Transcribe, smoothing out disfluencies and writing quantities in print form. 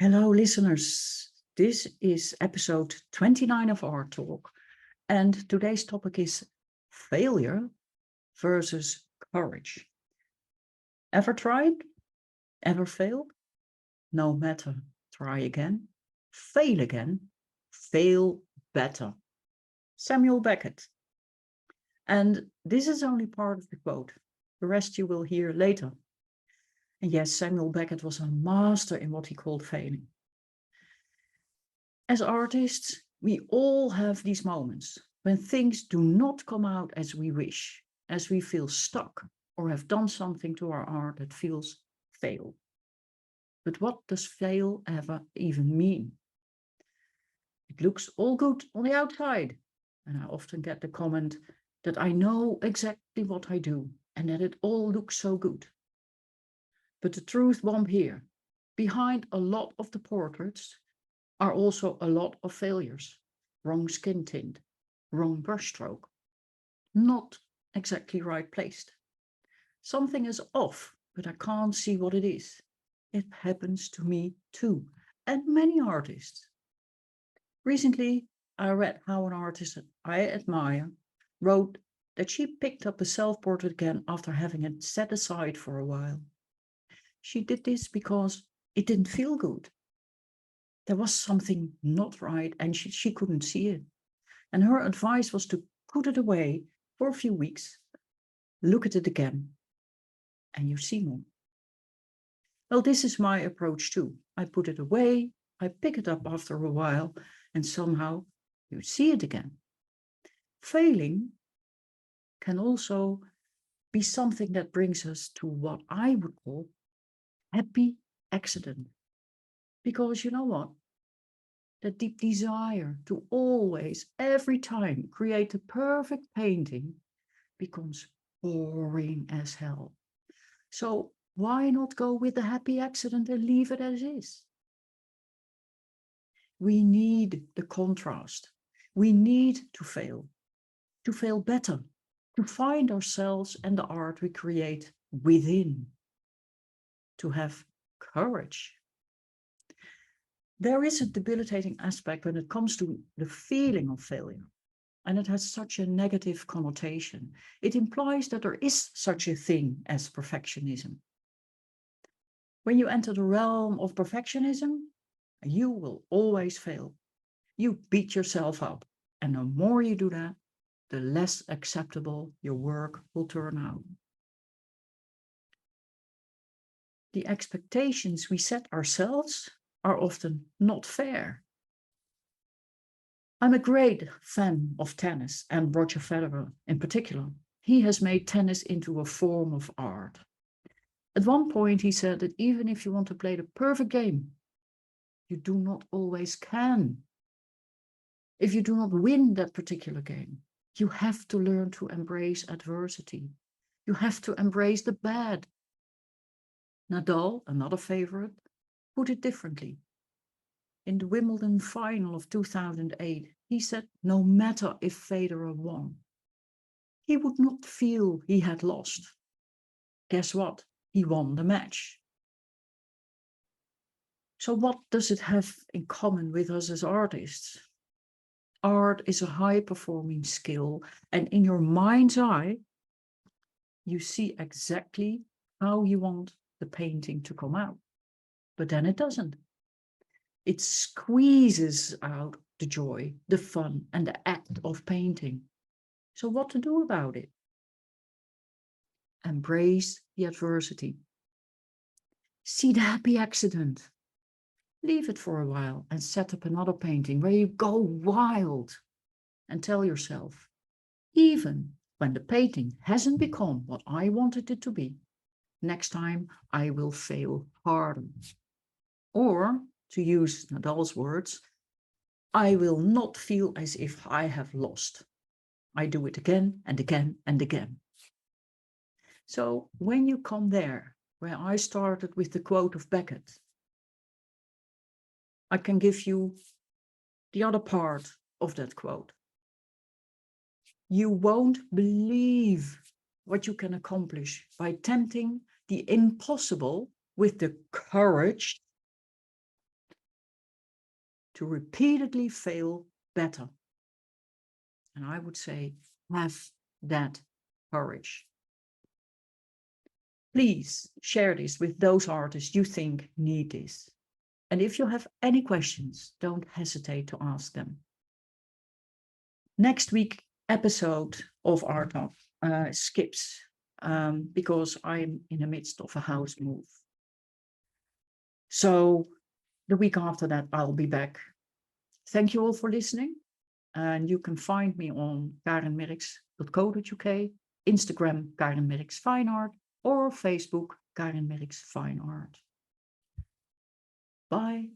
Hello, listeners. This is episode 29 of our talk, and today's topic is failure versus courage. Ever tried? Ever failed? No matter. Try again, fail better. Samuel Beckett. And this is only part of the quote. The rest you will hear later. And yes, Samuel Beckett was a master in what he called failing. As artists, we all have these moments when things do not come out as we wish, as we feel stuck or have done something to our art that feels fail. But what does fail ever even mean? It looks all good on the outside, and I often get the comment that I know exactly what I do and that it all looks so good. But the truth bomb here, behind a lot of the portraits are also a lot of failures. Wrong skin tint, wrong brushstroke, not exactly right placed. Something is off, but I can't see what it is. It happens to me too, and many artists. Recently, I read how an artist I admire wrote that she picked up a self-portrait again after having it set aside for a while. She did this because it didn't feel good. There was something not right and she couldn't see it. And her advice was to put it away for a few weeks, look at it again, and you see more. Well, this is my approach too. I put it away, I pick it up after a while, and somehow you see it again. Failing can also be something that brings us to what I would call happy accident. Because you know what? The deep desire to always, every time, create the perfect painting becomes boring as hell. So why not go with the happy accident and leave it as is? We need the contrast. We need to fail better, to find ourselves and the art we create within, to have courage. There is a debilitating aspect when it comes to the feeling of failure, and it has such a negative connotation. It implies that there is such a thing as perfectionism. When you enter the realm of perfectionism, you will always fail. You beat yourself up, and the more you do that, the less acceptable your work will turn out. The expectations we set ourselves are often not fair. I'm a great fan of tennis and Roger Federer in particular. He has made tennis into a form of art. At one point, he said that even if you want to play the perfect game, you do not always can. If you do not win that particular game, you have to learn to embrace adversity. You have to embrace the bad. Nadal, another favorite, put it differently. In the Wimbledon final of 2008, he said no matter if Federer won, he would not feel he had lost. Guess what? He won the match. So what does it have in common with us as artists? Art is a high-performing skill, and in your mind's eye, you see exactly how you want the painting to come out. But then it doesn't. It squeezes out the joy, the fun, and the act of painting. So what to do about it? Embrace the adversity. See the happy accident. Leave it for a while and set up another painting where you go wild and tell yourself, even when the painting hasn't become what I wanted it to be, next time I will fail harder. Or, to use Nadal's words, I will not feel as if I have lost. I do it again and again and again. So when you come there, where I started with the quote of Beckett, I can give you the other part of that quote. You won't believe what you can accomplish by attempting the impossible with the courage to repeatedly fail better. And I would say, have that courage. Please share this with those artists you think need this. And if you have any questions, don't hesitate to ask them. Next week episode of Art Talk skips because I'm in the midst of a house move. So the week after that, I'll be back. Thank you all for listening. And you can find me on karenmerks.co.uk, Instagram Karen Merks Fine Art, or Facebook Karen Merks Fine Art. Bye.